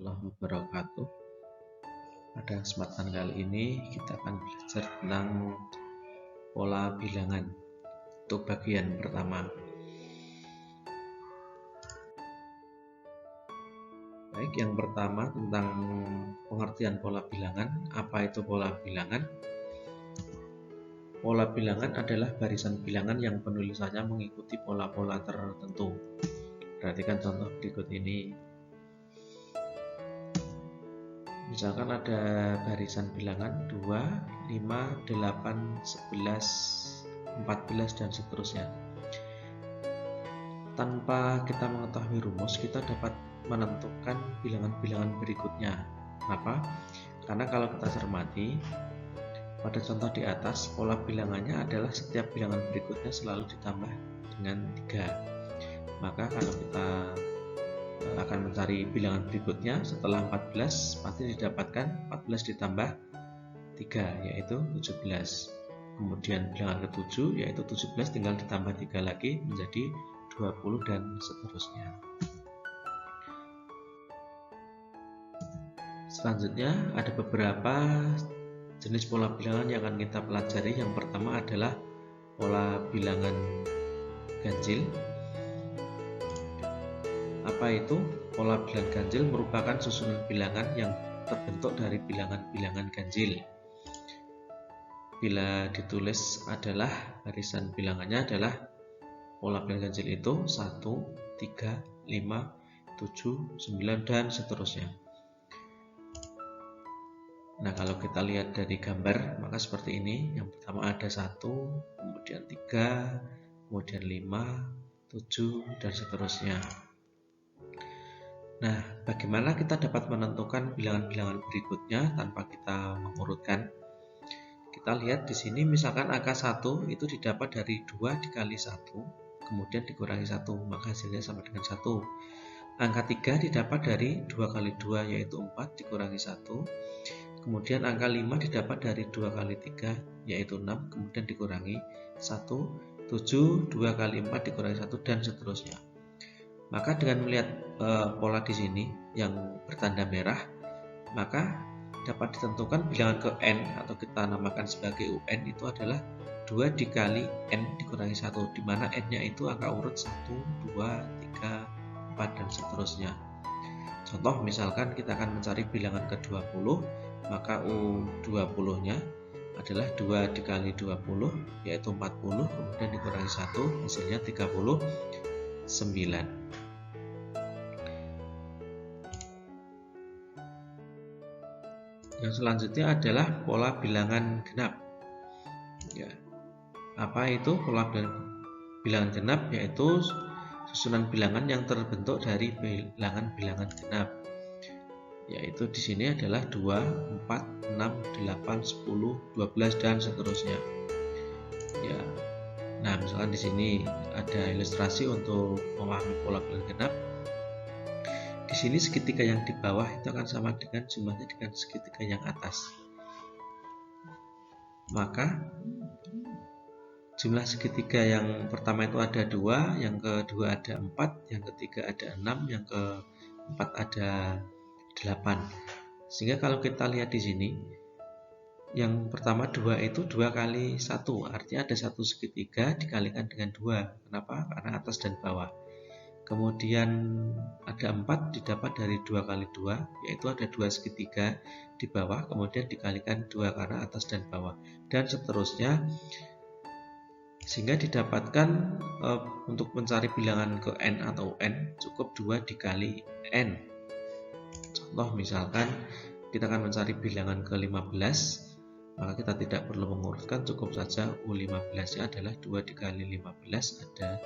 warahmatullahi wabarakatuh. Pada kesempatan kali ini kita akan belajar tentang pola bilangan untuk bagian pertama. Baik, yang pertama tentang pengertian pola bilangan. Apa itu pola bilangan? Pola bilangan adalah barisan bilangan yang penulisannya mengikuti pola-pola tertentu. Perhatikan contoh berikut ini. Misalkan ada barisan bilangan 2, 5, 8, 11, 14 dan seterusnya. Tanpa kita mengetahui rumus, kita dapat menentukan bilangan-bilangan berikutnya. Kenapa? Karena kalau kita cermati pada contoh di atas, pola bilangannya adalah setiap bilangan berikutnya selalu ditambah dengan 3. Maka kalau kita akan mencari bilangan berikutnya setelah 14, pasti didapatkan 14 ditambah 3 yaitu 17. Kemudian bilangan ke-7 yaitu 17 tinggal ditambah 3 lagi menjadi 20 dan seterusnya. Selanjutnya ada beberapa jenis pola bilangan yang akan kita pelajari. Yang pertama adalah pola bilangan ganjil. Apa itu? Pola bilangan ganjil merupakan susunan bilangan yang terbentuk dari bilangan-bilangan ganjil. Bila ditulis adalah barisan bilangannya adalah pola bilangan ganjil itu 1, 3, 5, 7, 9 dan seterusnya. Nah, kalau kita lihat dari gambar maka seperti ini. Yang pertama ada 1, kemudian 3, kemudian 5, 7 dan seterusnya. Nah, bagaimana kita dapat menentukan bilangan-bilangan berikutnya tanpa kita mengurutkan? Kita lihat di sini misalkan angka 1 itu didapat dari 2 dikali 1, kemudian dikurangi 1, maka hasilnya sama dengan 1. Angka 3 didapat dari 2 kali 2 yaitu 4 dikurangi 1. Kemudian angka 5 didapat dari 2 kali 3 yaitu 6, kemudian dikurangi 1. 7, 2 kali 4 dikurangi 1 dan seterusnya. Maka dengan melihat pola di sini yang bertanda merah, maka dapat ditentukan bilangan ke n atau kita namakan sebagai UN itu adalah 2 dikali n dikurangi 1, di mana n-nya itu angka urut 1, 2, 3, 4 dan seterusnya. Contoh misalkan kita akan mencari bilangan ke-20, maka U20-nya adalah 2 dikali 20 yaitu 40, kemudian dikurangi 1 hasilnya 39. Yang selanjutnya adalah pola bilangan genap. Ya. Apa itu pola bilangan genap? Yaitu susunan bilangan yang terbentuk dari bilangan-bilangan genap. Yaitu di sini adalah 2, 4, 6, 8, 10, 12 dan seterusnya. Ya. Nah, misalkan di sini ada ilustrasi untuk memahami pola bilangan genap. Di sini segitiga yang di bawah itu akan sama dengan jumlahnya dengan segitiga yang atas. Maka jumlah segitiga yang pertama itu ada 2, yang kedua ada 4, yang ketiga ada 6, yang keempat ada 8. Sehingga kalau kita lihat di sini, yang pertama 2 itu 2 kali 1, artinya ada satu segitiga dikalikan dengan 2. Kenapa? Karena atas dan bawah. Kemudian ada 4 didapat dari 2 kali 2, yaitu ada 2 segitiga di bawah, kemudian dikalikan 2 karena atas dan bawah, dan seterusnya. Sehingga didapatkan untuk mencari bilangan ke n atau n cukup 2 dikali n. Contoh misalkan kita akan mencari bilangan ke 15, maka kita tidak perlu mengurutkan, cukup saja U15 nya adalah 2 dikali 15 ada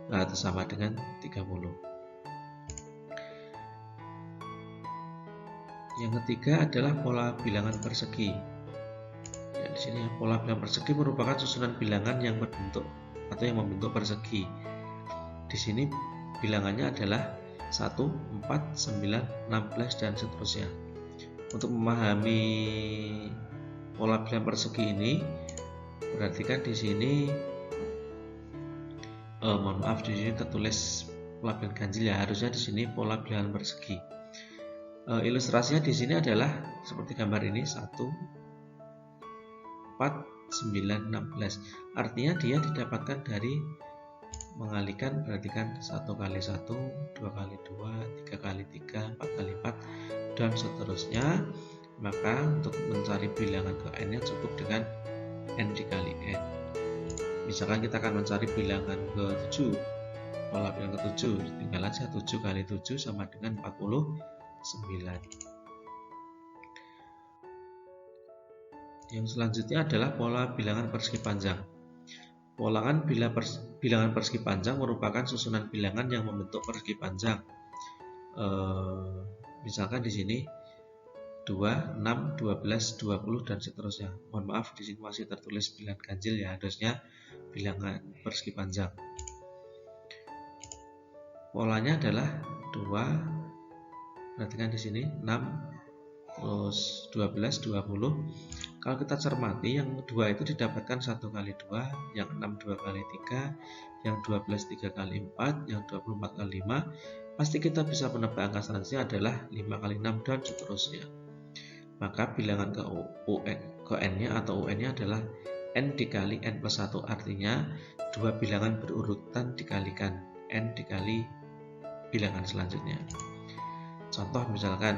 itu sama dengan 30. Yang ketiga adalah pola bilangan persegi. Ya, di sini pola bilangan persegi merupakan susunan bilangan yang berbentuk atau yang membentuk persegi. Di sini bilangannya adalah 1, 4, 9, 16 dan seterusnya. Untuk memahami pola bilangan persegi ini, perhatikan di sini mohon maaf, di sini tertulis pola bilangan ganjil ya, harusnya di sini pola bilangan persegi. Ilustrasinya di sini adalah seperti gambar ini 1, 4, 9, 16. Artinya dia didapatkan dari mengalikan, berarti kan 1 kali 1, 2 kali 2, 3 kali 3, 4 kali 4, dan seterusnya. Maka untuk mencari bilangan ke n-nya cukup dengan n dikali n. Misalkan kita akan mencari bilangan ke 7, pola bilangan ke 7, tinggal aja 7 kali 7 sama dengan 49. Yang selanjutnya adalah pola bilangan persegi panjang. Bilangan persegi panjang merupakan susunan bilangan yang membentuk persegi panjang. Misalkan di sini 2, 6, 12, 20, dan seterusnya. Mohon maaf, di sini masih tertulis bilangan ganjil ya, harusnya bilangan persegi panjang. Polanya adalah 2, perhatikan di sini 6, terus 12, 20. Kalau kita cermati, yang 2 itu didapatkan 1 kali 2, yang 6 2 kali 3, yang 12 3 kali 4, yang 24 kali 5. Pasti kita bisa menebak angka selanjutnya adalah 5 kali 6 dan seterusnya. Maka bilangan ke n-nya atau un-nya adalah n dikali n plus 1, artinya dua bilangan berurutan dikalikan n dikali bilangan selanjutnya. Contoh misalkan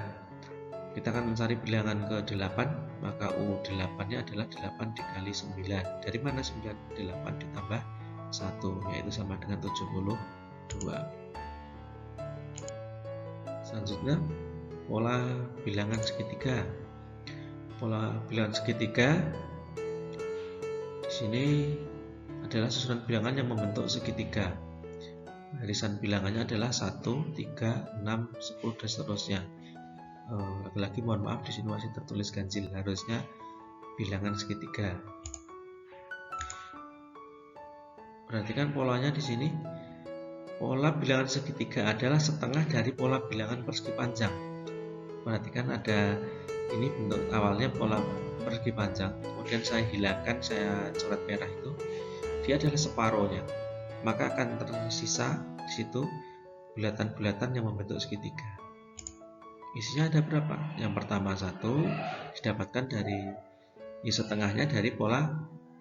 kita akan mencari bilangan ke 8, maka U8-nya adalah 8 dikali 9. Dari mana 9? 8 ditambah 1, yaitu sama dengan 72. Selanjutnya, pola bilangan segitiga. Pola bilangan segitiga di sini adalah susunan bilangan yang membentuk segitiga. Barisan bilangannya adalah 1, 3, 6, 10, dan seterusnya. Lagi-lagi mohon maaf, di sini masih tertulis ganjil, harusnya bilangan segitiga. Perhatikan polanya di sini. Pola bilangan segitiga adalah setengah dari pola bilangan persegi panjang. Perhatikan ada ini bentuk awalnya pola persegi panjang, kemudian saya hilangkan, saya coret merah itu, dia adalah separohnya. Maka akan tersisa di situ bulatan-bulatan yang membentuk segitiga. Isinya ada berapa? Yang pertama 1 didapatkan dari setengahnya dari pola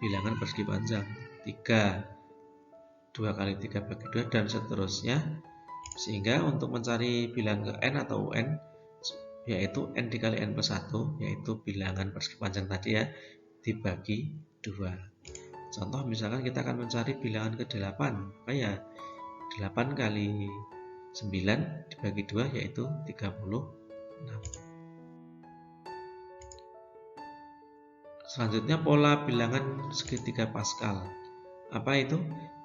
bilangan persegi panjang, 3, 2 kali 3 bagi 2, dan seterusnya. Sehingga untuk mencari bilangan ke n atau un, yaitu n dikali n plus 1, yaitu bilangan persegi panjang tadi ya, dibagi 2. Contoh misalkan kita akan mencari bilangan ke 8, maka ya 8 kali 9 dibagi 2, yaitu 36. Selanjutnya pola bilangan segitiga Pascal. Apa itu?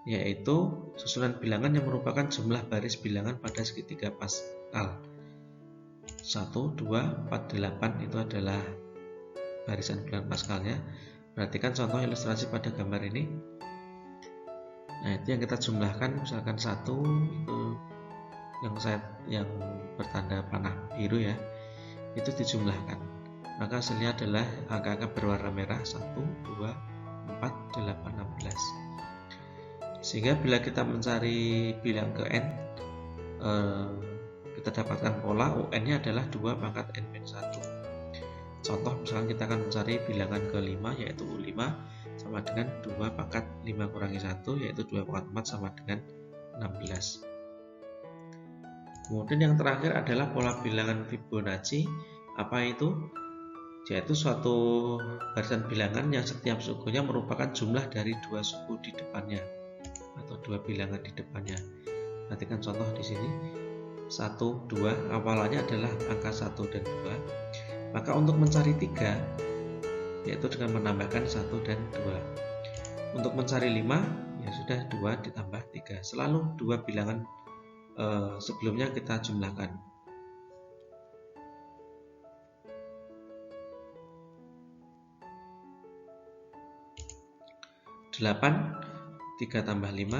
Yaitu susunan bilangan yang merupakan jumlah baris bilangan pada segitiga Pascal. 1, 2, 4, 8 itu adalah barisan bilangan Pascalnya. Perhatikan contoh ilustrasi pada gambar ini. Nah, itu yang kita jumlahkan, misalkan 1 itu yang bertanda panah biru ya, itu dijumlahkan. Maka hasilnya adalah angka-angka berwarna merah 1, 2, 4, 8, 16. Sehingga bila kita mencari bilang ke n, kita dapatkan pola un-nya adalah 2 pangkat n-1. Contoh misalkan kita akan mencari bilangan ke-5, yaitu U5 sama dengan 2 pangkat 5 kurangi 1, yaitu 2 pangkat 4 sama dengan 16. Kemudian yang terakhir adalah pola bilangan Fibonacci. Apa itu? Yaitu suatu barisan bilangan yang setiap sukunya merupakan jumlah dari 2 suku di depannya atau 2 bilangan di depannya. Perhatikan contoh di sini. 1, 2, awalannya adalah angka 1 dan 2. Maka untuk mencari 3, yaitu dengan menambahkan 1 dan 2. Untuk mencari 5, ya sudah 2 ditambah 3. Selalu 2 bilangan sebelumnya kita jumlahkan. 8, 3 tambah 5,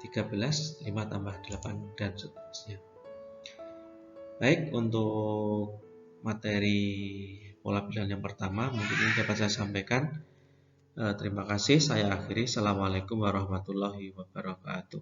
13, 5 tambah 8, dan seterusnya. Baik, untuk materi pola bilangan yang pertama mungkin ini dapat saya sampaikan. Terima kasih, saya akhiri. Assalamualaikum warahmatullahi wabarakatuh.